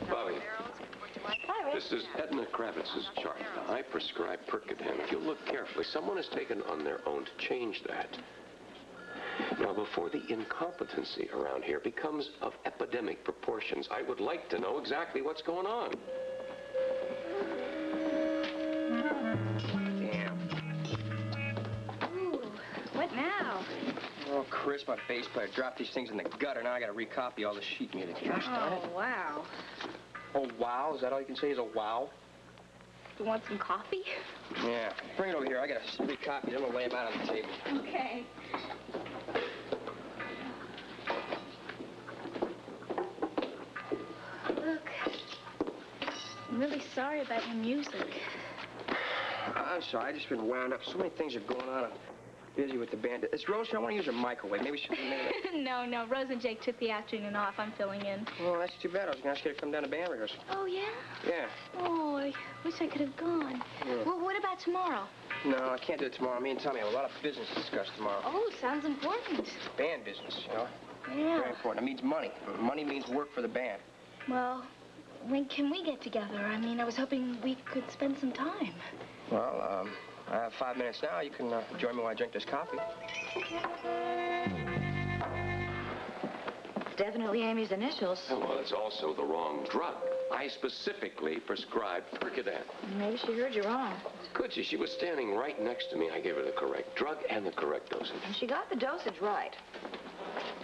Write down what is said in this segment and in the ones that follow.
Bobby. Hi, Rick. This is Edna Kravitz's chart. I prescribe Percodan. If you look carefully, someone has taken on their own to change that. Now, before the incompetency around here becomes of epidemic proportions, I would like to know exactly what's going on. Damn. Ooh, what now? Oh, Chris, my bass player dropped these things in the gutter. Now I gotta recopy all the sheet music. Gosh darn it. Oh, wow. Oh, wow? Is that all you can say is a wow? You want some coffee? Yeah. Bring it over here. I gotta recopy them. I'm gonna lay them out on the table. Okay. Look, I'm really sorry about your music. I'm sorry. I've just been wound up. So many things are going on. I'm busy with the band. It's Rose. I want to use her microwave. Maybe she can. No. Rose and Jake took the afternoon off. I'm filling in. Well, that's too bad. I was going to ask you to come down to band rehearsal. Oh, yeah? Yeah. Oh, I wish I could have gone. Yeah. Well, what about tomorrow? No, I can't do it tomorrow. Me and Tommy have a lot of business to discuss tomorrow. Oh, sounds important. Band business, you know? Yeah. Very important. It means money. Money means work for the band. Well, when can we get together? I mean, I was hoping we could spend some time. Well, I have 5 minutes now. You can join me while I drink this coffee. It's definitely Amy's initials. Well, it's also the wrong drug. I specifically prescribed Percodan. Maybe she heard you wrong. Could she? She was standing right next to me. I gave her the correct drug and the correct dosage. And she got the dosage right.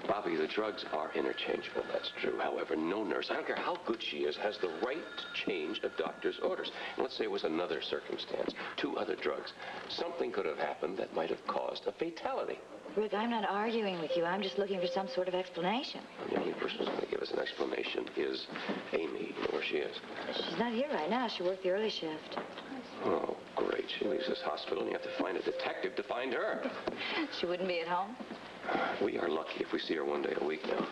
Bobby, the drugs are interchangeable. That's true. However, no nurse, I don't care how good she is, has the right to change a doctor's orders. And let's say it was another circumstance, 2 other drugs. Something could have happened that might have caused a fatality. Rick, I'm not arguing with you. I'm just looking for some sort of explanation. And the only person who's going to give us an explanation is Amy. You know where she is? She's not here right now. She worked the early shift. Oh, great. She leaves this hospital and you have to find a detective to find her. She wouldn't be at home? We are lucky if we see her 1 day a week now.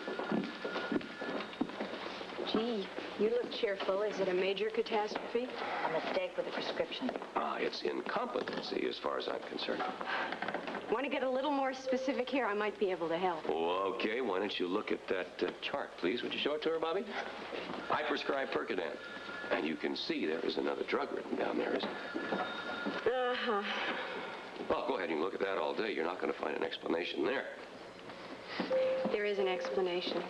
Gee, you look cheerful. Is it a major catastrophe? A mistake with the prescription. It's incompetency as far as I'm concerned. Want to get a little more specific here? I might be able to help. Oh, okay. Why don't you look at that chart, please? Would you show it to her, Bobby? I prescribe Percodan. And you can see there is another drug written down there, isn't there? Uh-huh. Well, go ahead. You can look at that all day. You're not going to find an explanation there. There is an explanation.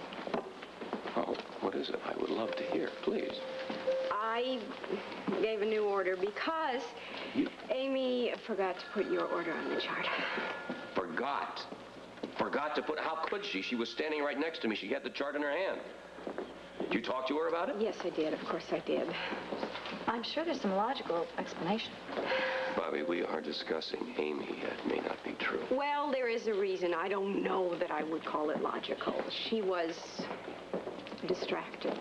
Oh, what is it? I would love to hear, please. I gave a new order because Amy forgot to put your order on the chart. Forgot? Forgot to put... How could she? She was standing right next to me. She had the chart in her hand. Did you talk to her about it? Yes, I did. Of course I did. I'm sure there's some logical explanation. Bobby, we are discussing Amy. That may not be true. Well, there is a reason. I don't know that I would call it logical. She was distracted.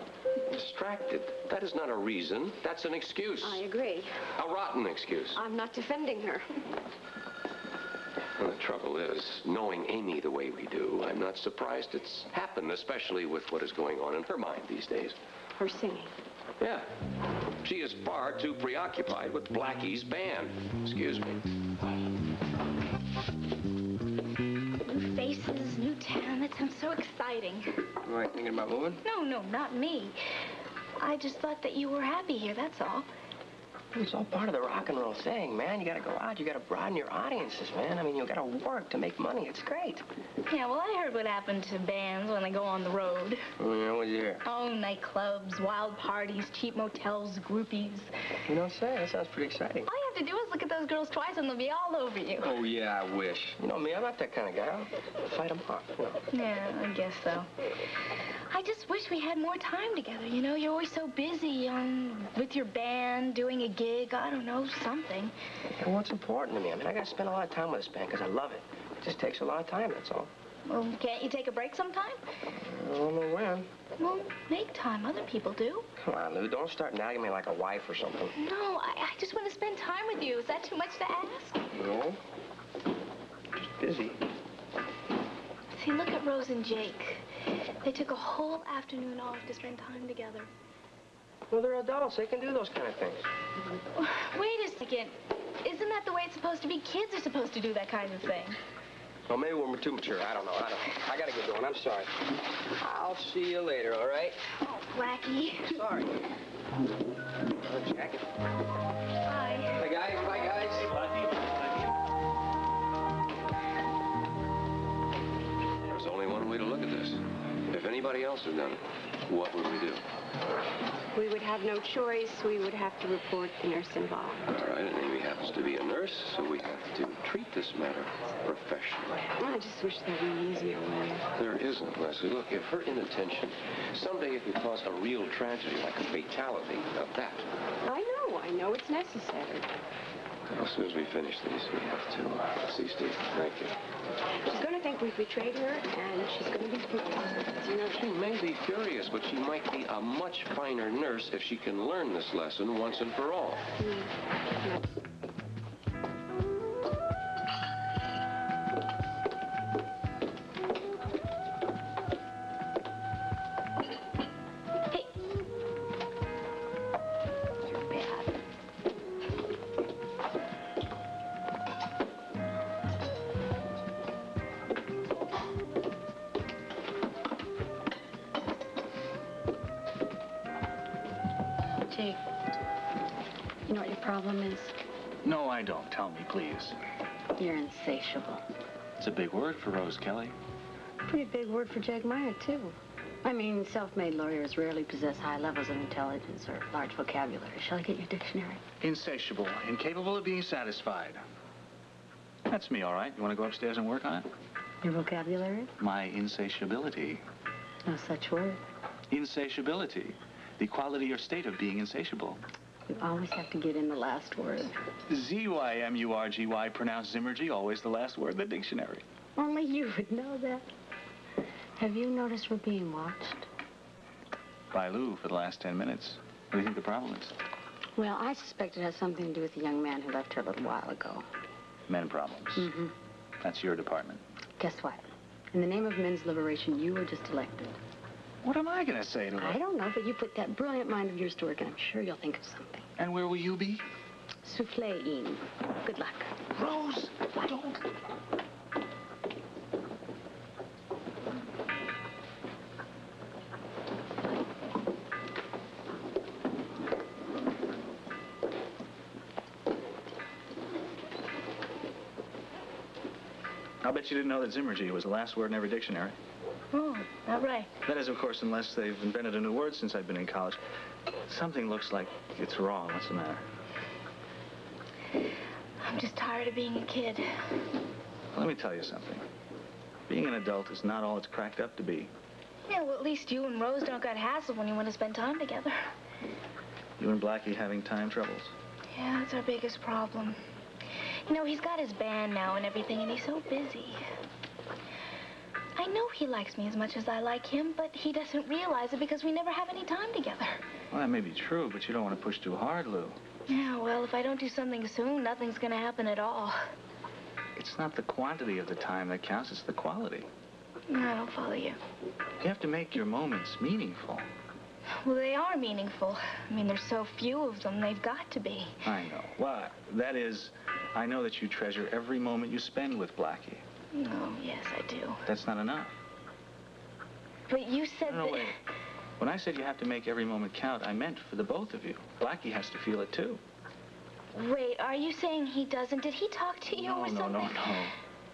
Distracted? That is not a reason. That's an excuse. I agree. A rotten excuse. I'm not defending her. Well, the trouble is, knowing Amy the way we do, I'm not surprised it's happened, especially with what is going on in her mind these days. Her singing. Yeah. She is far too preoccupied with Blackie's band. Excuse me. New faces, new town. That sounds so exciting. You ain't thinking about moving? No, not me. I just thought that you were happy here, that's all. It's all part of the rock and roll thing, man. You gotta go out, you gotta broaden your audiences, man. I mean, you gotta work to make money. It's great. Yeah, well, I heard what happened to bands when they go on the road. Oh, yeah, what'd you hear? Oh, nightclubs, wild parties, cheap motels, groupies. You know what I'm saying? That sounds pretty exciting. All you have to do is look at those girls twice and they'll be all over you. Oh, yeah, I wish. You know me, I'm not that kind of guy. I'll fight them off, you know. Yeah, I guess so. I just wish we had more time together, you know? You're always so busy with your band, doing a gig, I don't know, something. And what's important to me? I mean, I gotta spend a lot of time with this band because I love it. It just takes a lot of time, that's all. Well, can't you take a break sometime? I don't know when. Well, make time. Other people do. Come on, Lou, don't start nagging me like a wife or something. No, I just want to spend time with you. Is that too much to ask? No. Just busy. See, look at Rose and Jake. They took a whole afternoon off to spend time together. Well, they're adults. They can do those kind of things. Wait a second. Isn't that the way it's supposed to be? Kids are supposed to do that kind of thing. Well, maybe we're too mature. I don't know. I gotta get going. I'm sorry. I'll see you later, all right? Oh, Blackie. Sorry. Jacket. Bye. Bye, guys. Bye, guys. There's only one way to look at this. If anybody else had done it, what would we do? We would have no choice. We would have to report the nurse involved. All right, and Amy happens to be a nurse, so we have to treat this matter professionally. I just wish there were an easier way. There isn't, Lesley. Look, if her inattention, someday it could cause a real tragedy, like a fatality of that. I know it's necessary. Well, as soon as we finish these, we have to see Steve. Thank you. She's going to think we've betrayed her, and she's going to be furious. You know, she may be furious, but she might be a much finer nurse if she can learn this lesson once and for all. Hey. You're bad. Jake, you know what your problem is? No, I don't. Tell me, please. You're insatiable. It's a big word for Rose Kelly. Pretty big word for Jake Meyer, too. I mean, self-made lawyers rarely possess high levels of intelligence or large vocabulary. Shall I get your dictionary? Insatiable, incapable of being satisfied. That's me, all right. You want to go upstairs and work on it? Your vocabulary? My insatiability. No such word. Insatiability. The quality or state of being insatiable. You always have to get in the last word. Z-Y-M-U-R-G-Y, pronounced Zimmergy, always the last word in the dictionary. Only you would know that. Have you noticed we're being watched? By Lou for the last 10 minutes. What do you think the problem is? Well, I suspect it has something to do with the young man who left her a little while ago. Men problems. Mm-hmm. That's your department. Guess what? In the name of men's liberation, you were just elected. What am I going to say to her? I don't know, but you put that brilliant mind of yours to work, and I'm sure you'll think of something. And where will you be? Souffle-ing. Good luck. Rose, don't. I'll bet you didn't know that Zimmergy was the last word in every dictionary. Oh, all right. That is, of course, unless they've invented a new word since I've been in college. Something looks like it's wrong. What's the matter? I'm just tired of being a kid. Let me tell you something. Being an adult is not all it's cracked up to be. Yeah, well, at least you and Rose don't got hassled when you want to spend time together. You and Blackie having time troubles? Yeah, that's our biggest problem. You know, he's got his band now and everything, and he's so busy. I know he likes me as much as I like him, but he doesn't realize it because we never have any time together. Well, that may be true, but you don't want to push too hard, Lou. Yeah, well, if I don't do something soon, nothing's going to happen at all. It's not the quantity of the time that counts, it's the quality. No, I don't follow you. You have to make your moments meaningful. Well, they are meaningful. I mean, there's so few of them, they've got to be. I know. Well, that is, I know that you treasure every moment you spend with Blackie. Oh, yes, I do. That's not enough. But you said No, that... wait. When I said you have to make every moment count, I meant for the both of you. Blackie has to feel it, too. Wait, are you saying he doesn't? Did he talk to you or something? No.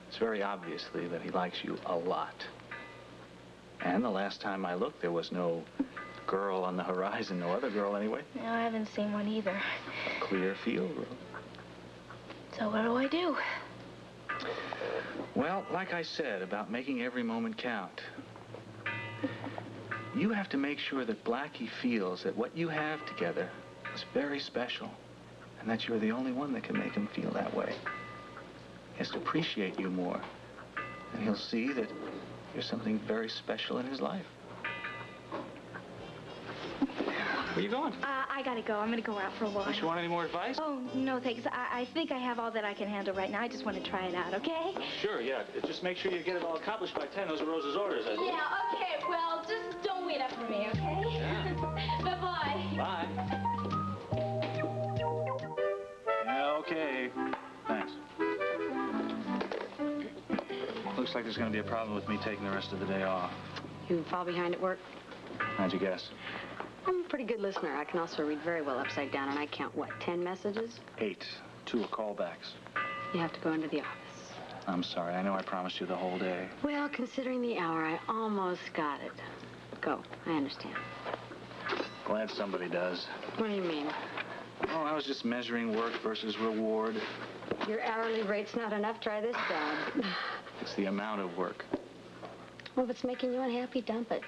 It's very obviously that he likes you a lot. And the last time I looked, there was no girl on the horizon, no other girl anyway. No, I haven't seen one either. A clear field, Rose. So what do I do? Well, like I said about making every moment count, you have to make sure that Blackie feels that what you have together is very special and that you're the only one that can make him feel that way. He has to appreciate you more, and he'll see that you're something very special in his life. Where you going? I gotta go. I'm gonna go out for a while. Don't you want any more advice? Oh, no, thanks. I think I have all that I can handle right now. I just want to try it out, okay? Sure, yeah. Just make sure you get it all accomplished by 10. Those are Rose's orders, I think. Yeah, okay. Well, just don't wait up for me, okay? Yeah. Bye-bye. Bye. Yeah, okay. Thanks. looks like there's going to be a problem with me taking the rest of the day off. You fall behind at work? How'd you guess? I'm a pretty good listener. I can also read very well upside down, and I count, what, 10 messages? 8. 2 are callbacks. You have to go into the office. I'm sorry. I know I promised you the whole day. Well, considering the hour, I almost got it. Go. I understand. Glad somebody does. What do you mean? Oh, I was just measuring work versus reward. Your hourly rate's not enough. Try this job. It's the amount of work. Well, if it's making you unhappy, dump it.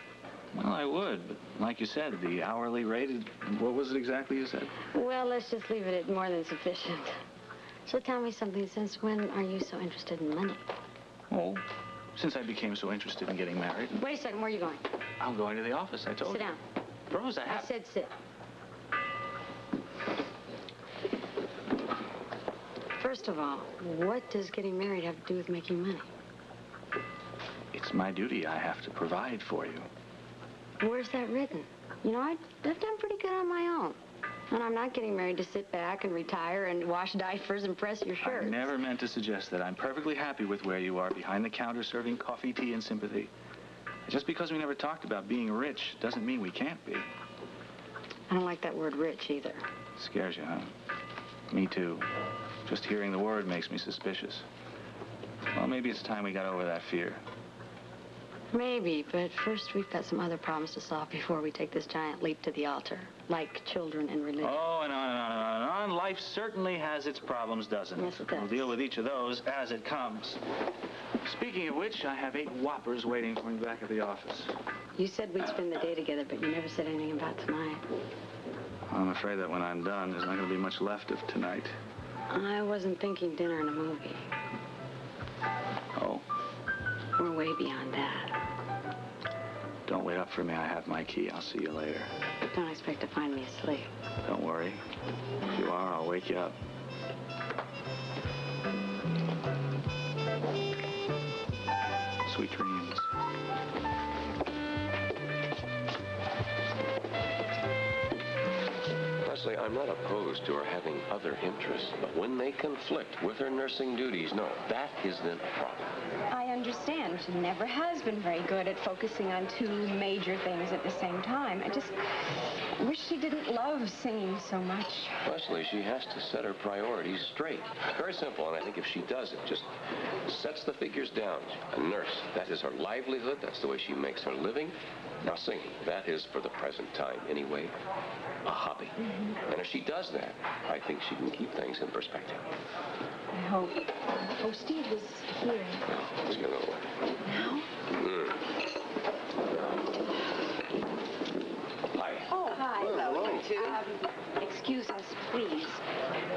Well, I would, but like you said, the hourly rate is... What was it exactly you said? Well, let's just leave it at more than sufficient. So tell me something. Since when are you so interested in money? Oh, since I became so interested in getting married. Wait a second. Where are you going? I'm going to the office, I told you. Sit down. Rose, I said sit. First of all, what does getting married have to do with making money? It's my duty. I have to provide for you. Where's that written? You know, I've done pretty good on my own. And I'm not getting married to sit back and retire and wash diapers and press your shirts. I never meant to suggest that. I'm perfectly happy with where you are, behind the counter serving coffee, tea, and sympathy. Just because we never talked about being rich doesn't mean we can't be. I don't like that word rich either. Scares you, huh? Me too. Just hearing the word makes me suspicious. Well, maybe it's time we got over that fear. Maybe, but first we've got some other problems to solve before we take this giant leap to the altar, like children and religion. Oh, and on and on and on and on. Life certainly has its problems, doesn't it? Yes, it does. We'll deal with each of those as it comes. Speaking of which, I have 8 whoppers waiting for me back at the office. You said we'd spend the day together, but you never said anything about tonight. I'm afraid that when I'm done, there's not going to be much left of tonight. I wasn't thinking dinner and a movie. Oh? We're way beyond that. Don't wait up for me. I have my key. I'll see you later. Don't expect to find me asleep. Don't worry. If you are, I'll wake you up. Sweet dreams. Lesley, I'm not opposed to her having other interests, but when they conflict with her nursing duties, no, that is then a problem. I understand. She never has been very good at focusing on 2 major things at the same time. I just wish she didn't love singing so much. Lesley, she has to set her priorities straight. Very simple, and I think if she does it, just sets the figures down. A nurse, that is her livelihood. That's the way she makes her living. Now, singing, that is, for the present time anyway, a hobby. Mm-hmm. And if she does that, I think she can keep things in perspective. I hope. Oh, Steve was here. Let's get over. Now? Hi. Oh, hi. Hello. Excuse us, please.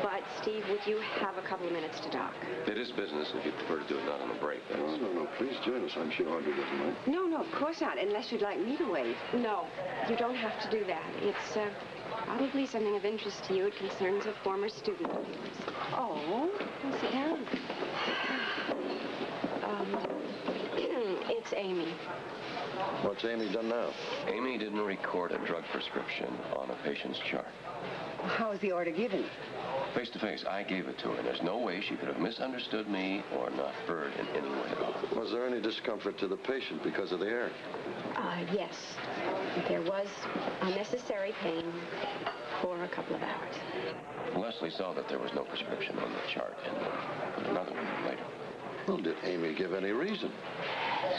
But, Steve, would you have a couple of minutes to talk? It is business if you prefer to do it not on the break. No. Please join us. I'm sure Audrey doesn't mind. No, of course not, unless you'd like me to wait. No, you don't have to do that. It's probably something of interest to you. It concerns a former student of yours. Oh, well, sit down. It's Amy. What's Amy done now? Amy didn't record a drug prescription on a patient's chart. How was the order given? Face to face, I gave it to her. There's no way she could have misunderstood me or not heard in any way at all. Was there any discomfort to the patient because of the air? Yes. There was unnecessary pain for a couple of hours. Lesley saw that there was no prescription on the chart and put another one in later. Well, did Amy give any reason?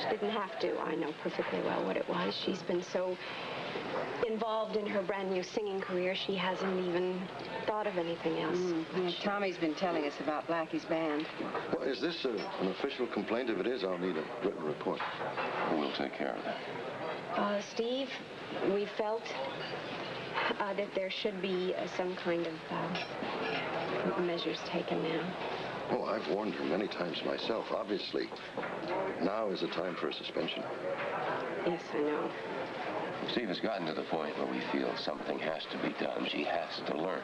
She didn't have to. I know perfectly well what it was. She's been so involved in her brand new singing career, she hasn't even thought of anything else. Tommy's been telling us about Blackie's band. Well, is this an official complaint? If it is, I'll need a written report. We'll take care of that. Steve, we felt that there should be some kind of measures taken now. Oh, I've warned her many times myself. Obviously, now is the time for a suspension. Yes, I know. Steve has gotten to the point where we feel something has to be done. She has to learn.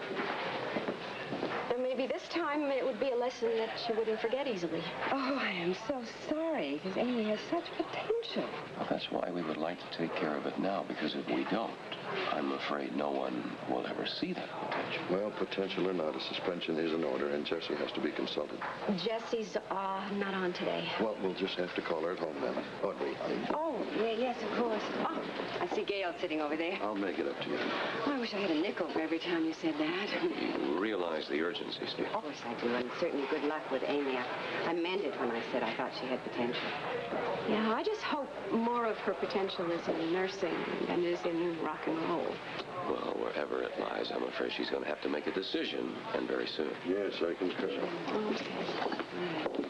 And maybe this time it would be a lesson that she wouldn't forget easily. Oh, I am so sorry, because Amy has such potential. Well, that's why we would like to take care of it now, because if we don't, I'm afraid no one will ever see that potential. Well, potential or not, a suspension is in order, and Jessie has to be consulted. Jessie's not on today. Well, we'll just have to call her at home then. Audrey, Oh, yes, of course. Oh, I see Gail sitting over there. I'll make it up to you. Oh, I wish I had a nickel for every time you said that. You realize the urgency, Steve. Of course I do, and certainly good luck with Amy. I meant it when I said I thought she had potential. Yeah, I just hope more of her potential is in nursing than is in rock and roll. Well, wherever it lies, I'm afraid she's going to have to make a decision, and very soon. Yes, I concur. Okay.